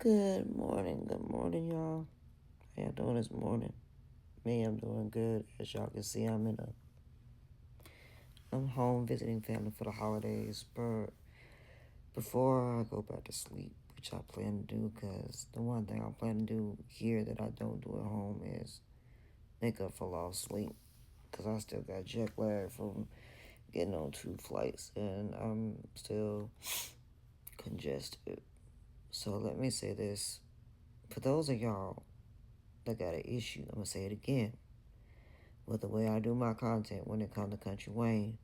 Good morning, y'all. How y'all doing this morning? Me, I'm doing good. As y'all can see, I'm home visiting family for the holidays. But before I go back to sleep, which I plan to do, cause the one thing I plan to do here that I don't do at home is make up for lost sleep. Cause I still got jet lag from getting on 2 flights, and I'm still congested. So let me say this: for those of y'all that got an issue, I'm gonna say it again. With the way I do my content when it comes to Kountry Wayne,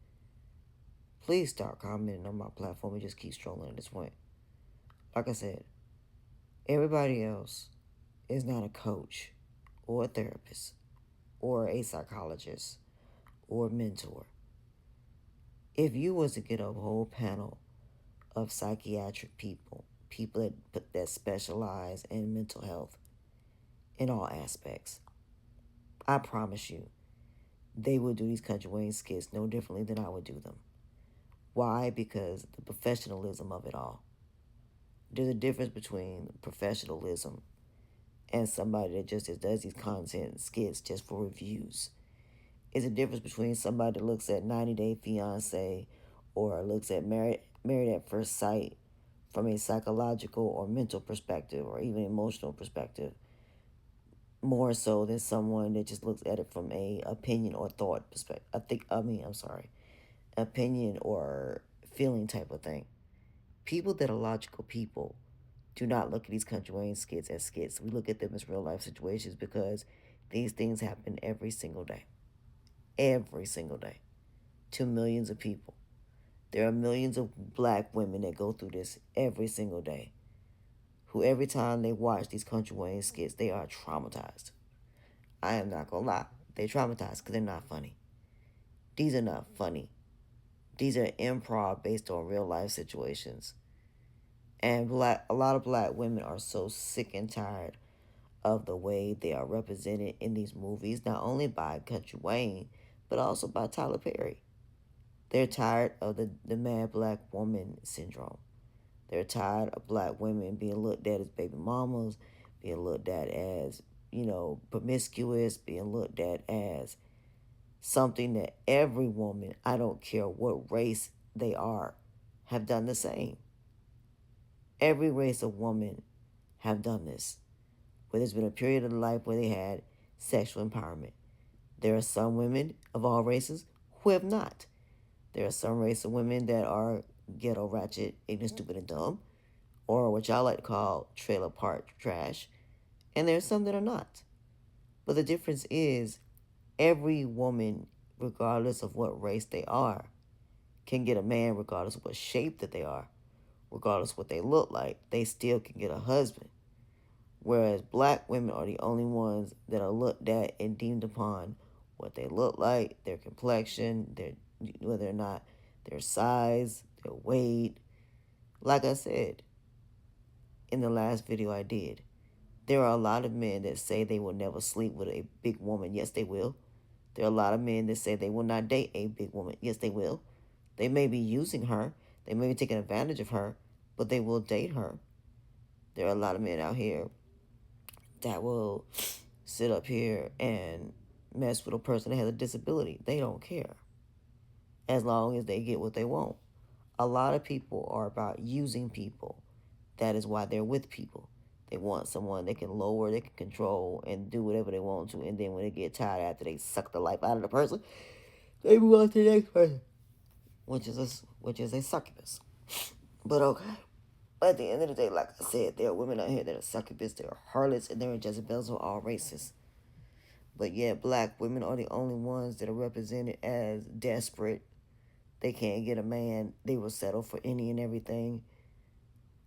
please start commenting on my platform and just keep strolling this way. Like I said, everybody else is not a coach or a therapist or a psychologist or a mentor. If you was to get a whole panel of psychiatric people, people that specialize in mental health in all aspects, I promise you, they would do these Kountry Wayne skits no differently than I would do them. Why? Because the professionalism of it all. There's a difference between professionalism and somebody that just does these content skits just for reviews. It's a difference between somebody that looks at 90 Day Fiance or looks at Married at First Sight from a psychological or mental perspective or even emotional perspective, more so than someone that just looks at it from a opinion or thought perspective. Opinion or feeling type of thing. People that are logical people do not look at these Kountry Wayne skits as skits. We look at them as real life situations because these things happen every single day. Every single day. To millions of people. There are millions of black women that go through this every single day. Who every time they watch these Kountry Wayne skits, they are traumatized. I am not gonna lie. They're traumatized because they're not funny. These are not funny. These are improv based on real life situations. And a lot of black women are so sick and tired of the way they are represented in these movies, not only by Kountry Wayne, but also by Tyler Perry. They're tired of the mad black woman syndrome. They're tired of black women being looked at as baby mamas, being looked at as, promiscuous, being looked at as something that every woman, I don't care what race they are, have done the same. Every race of woman have done this, where there's been a period of life where they had sexual empowerment. There are some women of all races who have not. There are some race of women that are ghetto, ratchet, ignorant, stupid, and dumb, or what y'all like to call trailer park trash, and there's some that are not. But the difference is every woman, regardless of what race they are, can get a man regardless of what shape that they are, regardless of what they look like. They still can get a husband. Whereas black women are the only ones that are looked at and deemed upon what they look like, their complexion, whether or not their size, their weight. Like I said in the last video I did, there are a lot of men that say they will never sleep with a big woman. Yes, they will. There are a lot of men that say they will not date a big woman. Yes, they will. They may be using her, they may be taking advantage of her, but they will date her. There are a lot of men out here that will sit up here and mess with a person that has a disability. They don't care as long as they get what they want. A lot of people are about using people. That is why they're with people. They want someone they can lower, they can control, and do whatever they want to. And then when they get tired after they suck the life out of the person, they move on to the next person, which is a succubus. But okay. At the end of the day, like I said, there are women out here that are succubus, there are harlots, and there are Jezebels of all races. But yet, black women are the only ones that are represented as desperate. They can't get a man. They will settle for any and everything.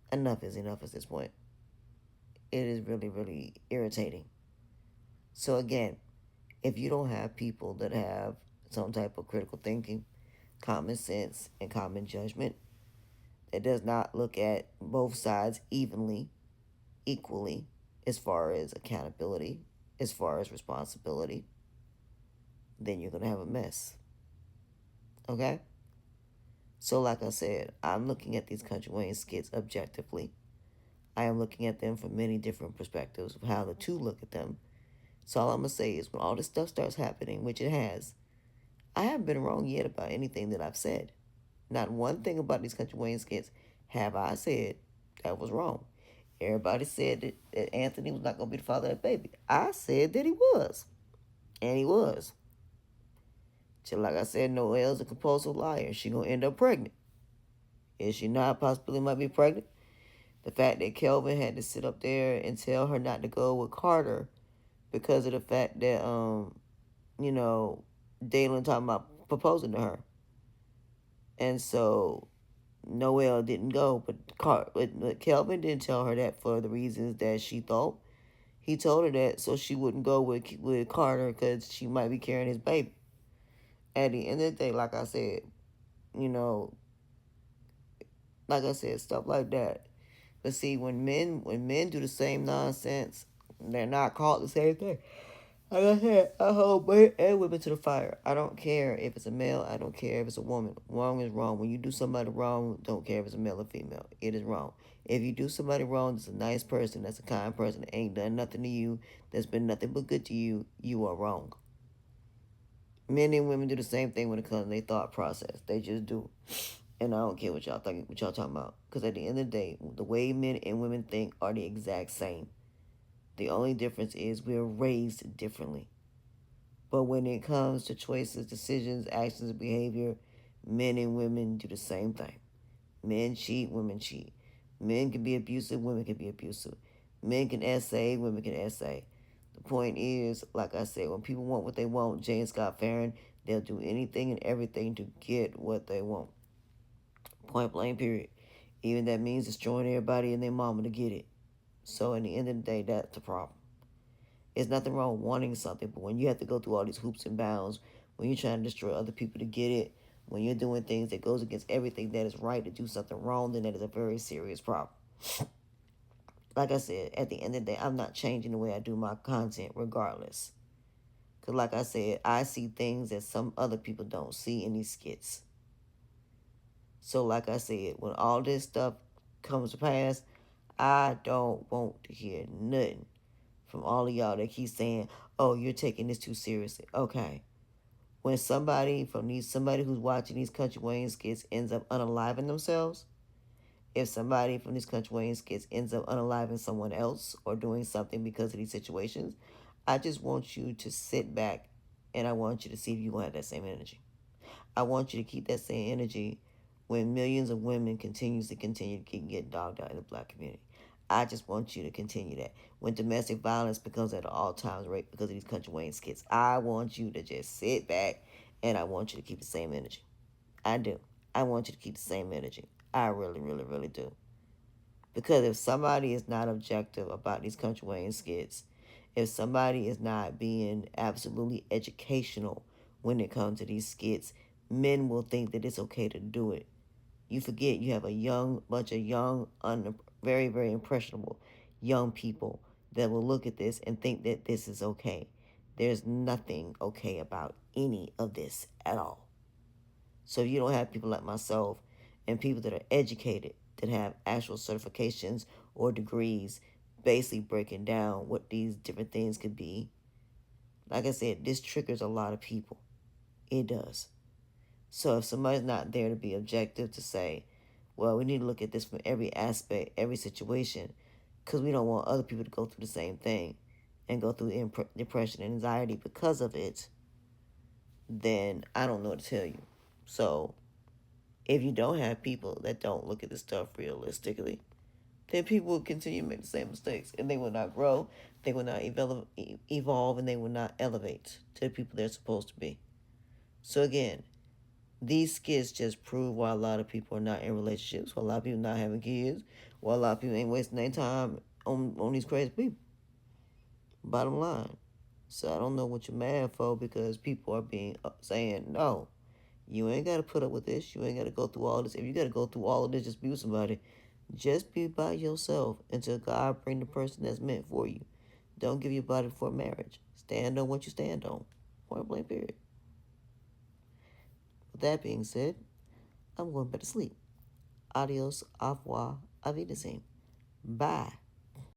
Enough is enough at this point. It is really, really irritating. So again, if you don't have people that have some type of critical thinking, common sense, and common judgment, that does not look at both sides evenly, equally, as far as accountability, as far as responsibility, then you're going to have a mess. Okay? So, like I said, I'm looking at these Kountry Wayne skits objectively. I am looking at them from many different perspectives of how the two look at them. So all I'm gonna say is when all this stuff starts happening, which it has, I haven't been wrong yet about anything that I've said. Not one thing about these Country Wayne skits have I said that was wrong. Everybody said that Anthony was not gonna be the father of that baby. I said that he was. And he was. Just like I said, Noelle's a compulsive liar. She gonna end up pregnant. Is she not? Possibly might be pregnant. The fact that Kelvin had to sit up there and tell her not to go with Carter because of the fact that you know, Dalen talking about proposing to her. And so Noelle didn't go, but Kelvin didn't tell her that for the reasons that she thought. He told her that so she wouldn't go with Carter because she might be carrying his baby. At the end of the day, like I said, you know, like I said, stuff like that. But see, when men do the same nonsense, they're not called the same thing. Like I said, I hold men and women to the fire. I don't care if it's a male. I don't care if it's a woman. Wrong is wrong. When you do somebody wrong, don't care if it's a male or female. It is wrong. If you do somebody wrong, that's a nice person, that's a kind person, that ain't done nothing to you, that's been nothing but good to you, you are wrong. Men and women do the same thing when it comes to their thought process. They just do. And I don't care what y'all think, what y'all talking about. Because at the end of the day, the way men and women think are the exact same. The only difference is we're raised differently. But when it comes to choices, decisions, actions, and behavior, men and women do the same thing. Men cheat, women cheat. Men can be abusive, women can be abusive. Men can essay, women can essay. The point is, like I said, when people want what they want, Jane Scott Farron, they'll do anything and everything to get what they want. Point blank, period. Even that means destroying everybody and their mama to get it. So, in the end of the day, that's the problem. There's nothing wrong with wanting something, but when you have to go through all these hoops and bounds, when you're trying to destroy other people to get it, when you're doing things that goes against everything that is right to do something wrong, then that is a very serious problem. Like I said, at the end of the day, I'm not changing the way I do my content regardless. Because like I said, I see things that some other people don't see in these skits. So like I said, when all this stuff comes to pass, I don't want to hear nothing from all of y'all that keep saying, "Oh, you're taking this too seriously." Okay, when somebody who's watching these Country Wayne skits ends up unaliving themselves, if somebody from these Country Wayne skits ends up unaliving someone else or doing something because of these situations, I just want you to sit back and I want you to see if you gonna have that same energy. I want you to keep that same energy when millions of women continue to get dogged out in the black community. I just want you to continue that. When domestic violence becomes at an all-time rate because of these Country Wayne skits, I want you to just sit back and I want you to keep the same energy. I do. I want you to keep the same energy. I really, really, really do. Because if somebody is not objective about these Country Wayne skits, if somebody is not being absolutely educational when it comes to these skits, men will think that it's okay to do it. You forget you have a bunch of young, very, very impressionable young people that will look at this and think that this is okay. There's nothing okay about any of this at all. So you don't have people like myself and people that are educated, that have actual certifications or degrees, basically breaking down what these different things could be. Like I said, this triggers a lot of people. It does. So if somebody's not there to be objective to say, well, we need to look at this from every aspect, every situation, because we don't want other people to go through the same thing and go through depression and anxiety because of it, then I don't know what to tell you. So if you don't have people that don't look at this stuff realistically, then people will continue to make the same mistakes and they will not grow, they will not evolve, and they will not elevate to the people they're supposed to be. So again, these skits just prove why a lot of people are not in relationships, why a lot of people not having kids, why a lot of people ain't wasting their time on these crazy people. Bottom line. So I don't know what you're mad for, because people are being saying, no, you ain't got to put up with this. You ain't got to go through all this. If you got to go through all of this, just be with somebody. Just be by yourself until God bring the person that's meant for you. Don't give your body for marriage. Stand on what you stand on. Point blank, period. With that being said, I'm going back to sleep. Adios, au revoir, auf Wiedersehen. Bye.